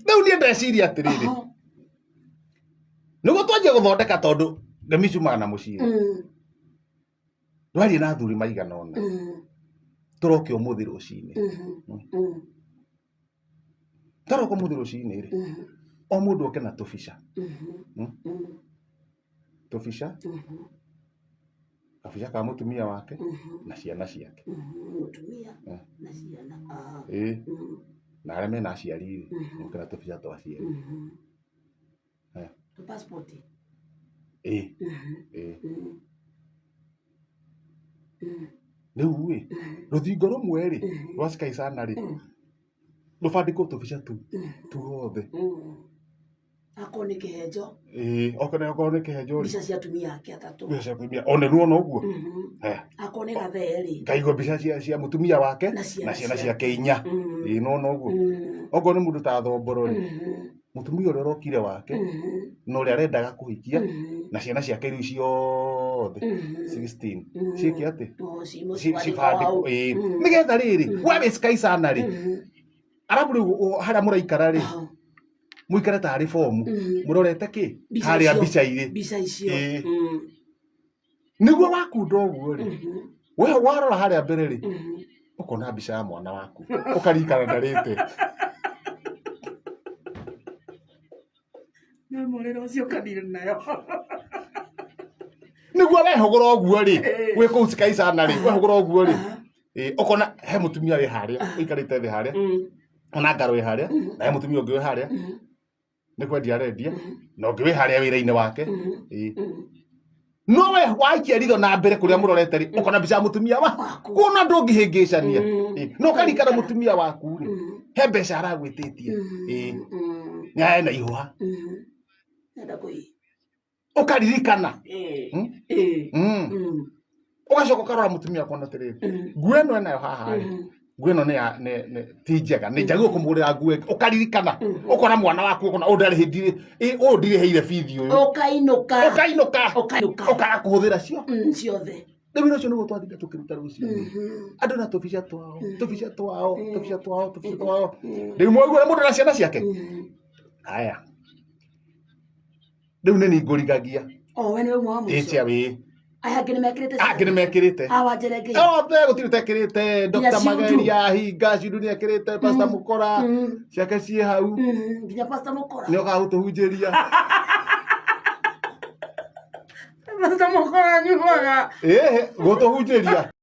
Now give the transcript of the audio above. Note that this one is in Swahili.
Riu nie ndeciria atiriri niguo twanjie guthondeka tondu ngemi ciumaga na muciĩ ndwarie na athuri maigana ona turoke umuthi ruciini taroka umuthi ruciini ri o mundu oke na tubica kabica ka mutumia wake na ciana ciake mutumia na ciana na aria mena aciari oke na tubica twa aciari tu passport riu ruthingo rumwe ri rwa Sky Sana ri rubandikwo tubica tu tuothe akone kihenjo okorwo ni kihenjo mbica cia atumia ake atatu mbica cia atumia one ruona uguo akone gatheri ngaigua mbica cia mutumia wake na ciana ciake 4 nona uguo okorwo ni mundu ta Thomboro ri mutumia uria urokire wake no uria arendaga kuhikia na ciana ciake riu ciothe 16 ciiki ati cibandikwo nigetha riri we wi Sky Sana ri arabu riu haria muraikara ri muikare tari fomu murorete ki haria mbica icio niguo wakunda uguo ri we warora haria mbere ri ukona mbica ya mwana waku ukarikana ndarite na morero ucio kathire nayo niguo wehogora uguo ri wi kuu Sky Sana ri wehogora uguo ri ukona he mutumia wi haria ikarite thi haria ona ngaro wi haria na he mutumia ungi wi haria ni kwendia arendia na ungi wi haria wira-ini wake no we waikia ritho na mbere kuria murorete ri ukona mbica ya mutumia waku kuona ndungihingicania no karikana mutumia waku ri he mbeca aragwititie nyae na ihua nenda kui ukaririkana ugacoka ukarora mutumia kona tiriri nguo ino enayo haha nguo ino ti njega ni njagirwo kumugurira nguo ukaririkana ukona mwana waku ukona ndari hindire ndiriheire bithi uyu ukainuka ukaga kuhuthira cio ciothe riu ucio niguo twathinda tukiruta ruciini andu na tubica twao riu mwaigua mundu na ciana ciake haya riu ni ngurigagia we ni umwe wa mwico wi aya angĩ nĩmekĩrĩte awanjereke othe gũtirĩ tekĩrĩte Dr. Mageria hinga Ciundu nĩekĩrĩte Pastor Mukora ciake ciĩ hau nginya Pastor Mukora nĩ ũkaga gũtũhunjĩria Pastor Mukora nyuaga gũtũhunjĩria